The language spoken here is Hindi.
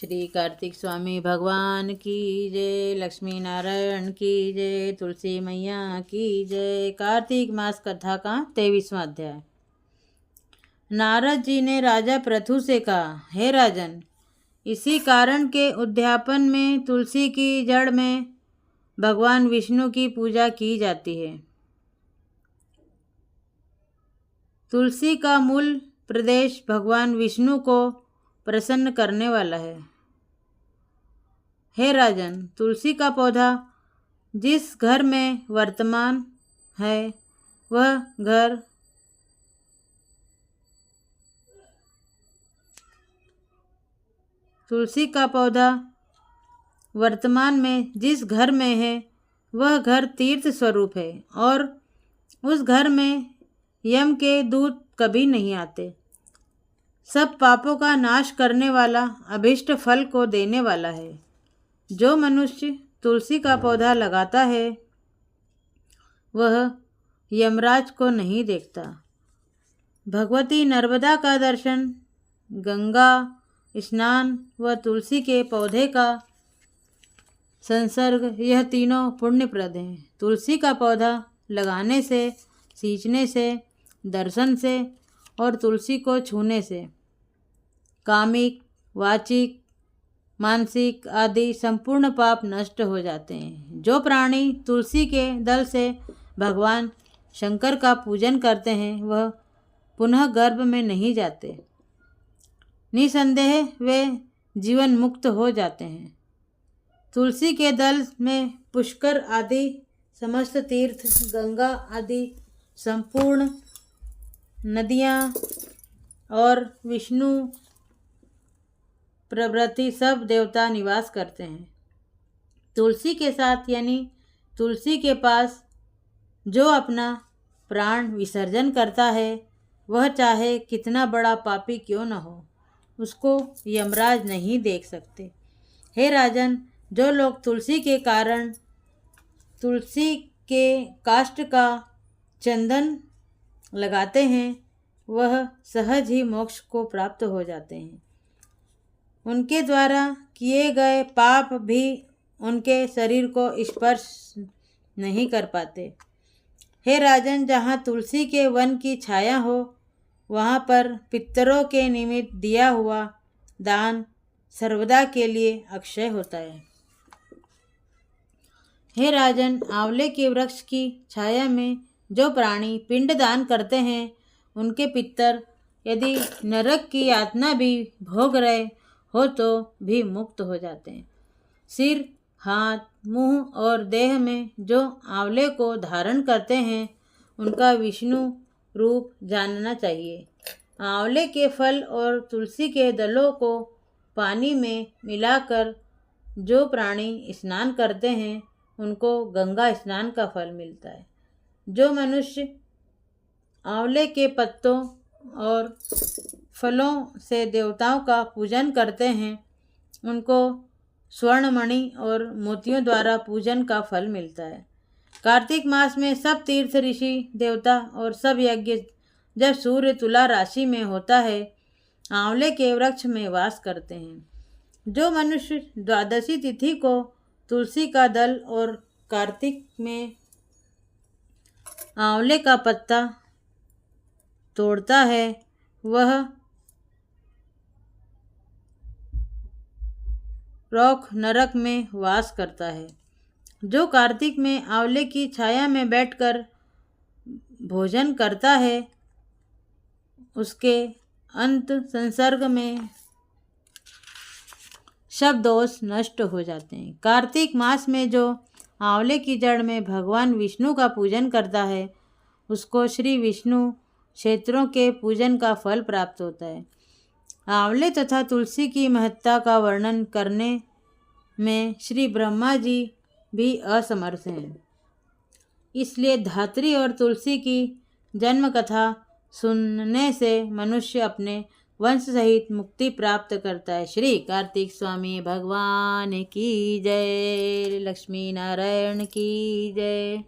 श्री कार्तिक स्वामी भगवान की जय, लक्ष्मी नारायण की जय, तुलसी मैया की जय। कार्तिक मास कथा का 23वां अध्याय। नारद जी ने राजा पृथु से कहा, हे राजन, इसी कारण के उद्यापन में तुलसी की जड़ में भगवान विष्णु की पूजा की जाती है। तुलसी का मूल प्रदेश भगवान विष्णु को प्रसन्न करने वाला है। हे राजन, तुलसी का पौधा जिस घर में वर्तमान है वह घर तुलसी का पौधा वर्तमान में जिस घर में है वह घर तीर्थ स्वरूप है और उस घर में यम के दूत कभी नहीं आते। सब पापों का नाश करने वाला, अभिष्ट फल को देने वाला है। जो मनुष्य तुलसी का पौधा लगाता है वह यमराज को नहीं देखता। भगवती नर्मदा का दर्शन, गंगा स्नान व तुलसी के पौधे का संसर्ग, यह तीनों पुण्यप्रद हैं। तुलसी का पौधा लगाने से, सींचने से, दर्शन से और तुलसी को छूने से कामिक, वाचिक, मानसिक आदि संपूर्ण पाप नष्ट हो जाते हैं। जो प्राणी तुलसी के दल से भगवान शंकर का पूजन करते हैं वह पुनः गर्भ में नहीं जाते। निसंदेह वे जीवन मुक्त हो जाते हैं। तुलसी के दल में पुष्कर आदि समस्त तीर्थ, गंगा आदि संपूर्ण नदियाँ और विष्णु प्रभृति सब देवता निवास करते हैं। तुलसी के साथ यानी तुलसी के पास जो अपना प्राण विसर्जन करता है वह चाहे कितना बड़ा पापी क्यों न हो, उसको यमराज नहीं देख सकते। हे राजन, जो लोग तुलसी के कारण तुलसी के काष्ठ का चंदन लगाते हैं वह सहज ही मोक्ष को प्राप्त हो जाते हैं। उनके द्वारा किए गए पाप भी उनके शरीर को स्पर्श नहीं कर पाते। हे राजन, जहाँ तुलसी के वन की छाया हो वहाँ पर पितरों के निमित्त दिया हुआ दान सर्वदा के लिए अक्षय होता है। हे राजन, आंवले के वृक्ष की छाया में जो प्राणी पिंड दान करते हैं उनके पितर यदि नरक की यातना भी भोग रहे हो तो भी मुक्त हो जाते हैं। सिर, हाथ, मुंह और देह में जो आंवले को धारण करते हैं उनका विष्णु रूप जानना चाहिए। आंवले के फल और तुलसी के दलों को पानी में मिलाकर जो प्राणी स्नान करते हैं उनको गंगा स्नान का फल मिलता है। जो मनुष्य आंवले के पत्तों और फलों से देवताओं का पूजन करते हैं उनको स्वर्णमणि और मोतियों द्वारा पूजन का फल मिलता है। कार्तिक मास में सब तीर्थ, ऋषि, देवता और सब यज्ञ जब सूर्य तुला राशि में होता है आंवले के वृक्ष में वास करते हैं। जो मनुष्य द्वादशी तिथि को तुलसी का दल और कार्तिक में आंवले का पत्ता तोड़ता है वह रोक नरक में वास करता है। जो कार्तिक में आंवले की छाया में बैठकर भोजन करता है उसके अंत संसर्ग में सब दोष नष्ट हो जाते हैं। कार्तिक मास में जो आंवले की जड़ में भगवान विष्णु का पूजन करता है उसको श्री विष्णु क्षेत्रों के पूजन का फल प्राप्त होता है। आंवले तथा तुलसी की महत्ता का वर्णन करने में श्री ब्रह्मा जी भी असमर्थ हैं। इसलिए धात्री और तुलसी की जन्म कथा सुनने से मनुष्य अपने वंश सहित मुक्ति प्राप्त करता है। श्री कार्तिक स्वामी भगवान की जय, लक्ष्मी नारायण की जय।